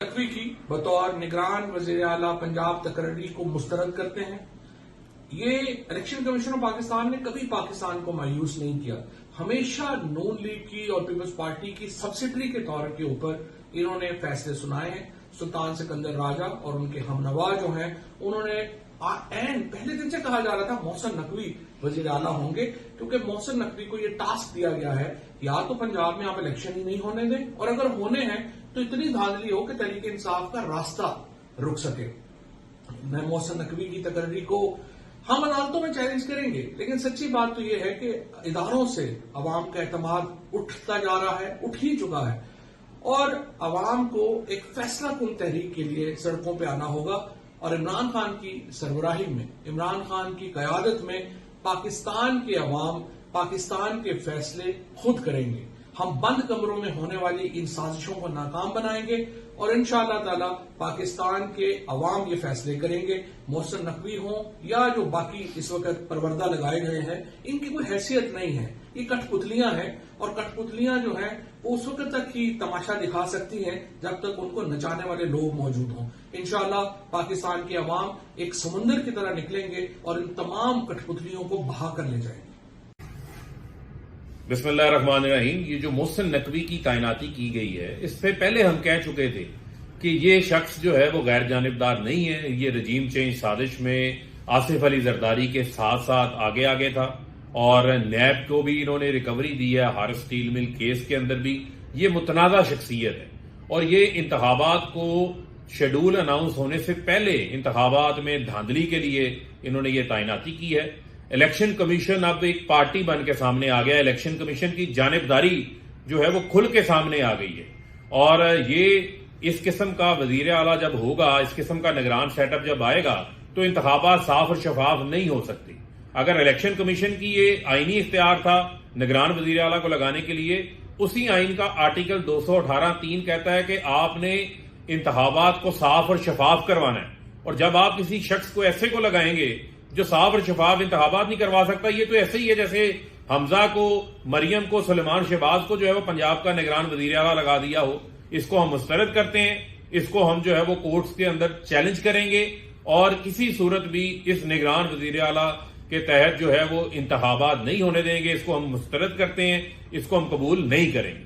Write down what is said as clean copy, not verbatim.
नकवी की बतौर निगरान वजीर आला पंजाब तकर्री को मुस्तरद करते हैं। ये इलेक्शन कमीशन ऑफ पाकिस्तान ने कभी पाकिस्तान को मायूस नहीं किया। हमेशा नून लीग की और पीपल्स पार्टी की सब्सिडरी के तौर के ऊपर इन्होंने फैसले सुनाए हैं। सुल्तान सिकंदर राजा और उनके हमनवा जो हैं उन्होंने पहले दिन से कहा जा रहा था मोहसिन नकवी वजीर आला होंगे, क्योंकि मोहसिन नकवी को ये टास्क दिया गया है या तो पंजाब में आप इलेक्शन ही नहीं होने दें, और अगर होने हैं तो इतनी धांधली हो कि तहरीक इंसाफ का रास्ता रुक सके। मैं मोहसिन नकवी की तकर्री को हम अदालतों में चैलेंज करेंगे, लेकिन सच्ची बात तो यह है कि इदारों से अवाम का एतमाद उठता जा रहा है, उठ ही चुका है, और अवाम को एक फैसला कुन तहरीक के लिए सड़कों पर आना होगा। और इमरान खान की सरबराही में, इमरान खान की क़यादत में पाकिस्तान के अवाम पाकिस्तान के फैसले खुद करेंगे। हम बंद कमरों में होने वाली इन साजिशों को नाकाम बनाएंगे और इंशाअल्लाह ताला पाकिस्तान के अवाम ये फैसले करेंगे। मोहसिन नकवी हों या जो बाकी इस वक्त परवरदा लगाए गए हैं, इनकी कोई हैसियत नहीं है। ये कठपुतलियां हैं, और कठपुतलियां जो हैं वो उस वक्त तक ही तमाशा दिखा सकती हैं जब तक उनको नचाने वाले लोग मौजूद हों। इंशाअल्लाह पाकिस्तान के अवाम एक समुंदर की तरह निकलेंगे और इन तमाम कठपुतलियों को बहा कर ले जाएंगे। बिस्मिल्लाहिर्रहमानिर्रहीम। ये जो मोहसिन नकवी की तैनाती की गई है, इससे पहले हम कह चुके थे कि ये शख्स जो है वो गैर जानिबदार नहीं है। ये रजीम चेंज साजिश में आसिफ अली जरदारी के साथ साथ आगे था, और नैब को भी इन्होंने रिकवरी दी है। हारिस स्टील मिल केस के अंदर भी ये मुतनाज़ा शख्सियत है, और ये इंतखाबात को शेड्यूल अनाउंस होने से पहले इंतखाबात में धांधली के लिए इन्होंने ये तैनाती की है। इलेक्शन कमीशन अब एक पार्टी बन के सामने आ गया। इलेक्शन कमीशन की जानिबदारी जो है वो खुल के सामने आ गई है, और ये इस किस्म का वजीर आला जब होगा, इस किस्म का निगरान सेटअप जब आएगा, तो इंतखाबात साफ और शफाफ नहीं हो सकती। अगर इलेक्शन कमीशन की ये आईनी इख्तियार था निगरान वजीर आला को लगाने के लिए, उसी आइन का आर्टिकल 218(3) कहता है कि आपने इंतखाबात को साफ और शफाफ करवाना है, और जब आप किसी शख्स को ऐसे को लगाएंगे जो साफ और शफाफ इंतखाबात नहीं करवा सकता, ये तो ऐसे ही है जैसे हमजा को, मरियम को, सुलेमान शहबाज को जो है वो पंजाब का निगरान वजीर आला लगा दिया हो। इसको हम मुस्तरद करते हैं, इसको हम जो है वो कोर्ट्स के अंदर चैलेंज करेंगे, और किसी सूरत भी इस निगरान वजीर आला के तहत जो है वो इंतखाबात नहीं होने देंगे। इसको हम मुस्तरद करते हैं, इसको हम कबूल नहीं करेंगे।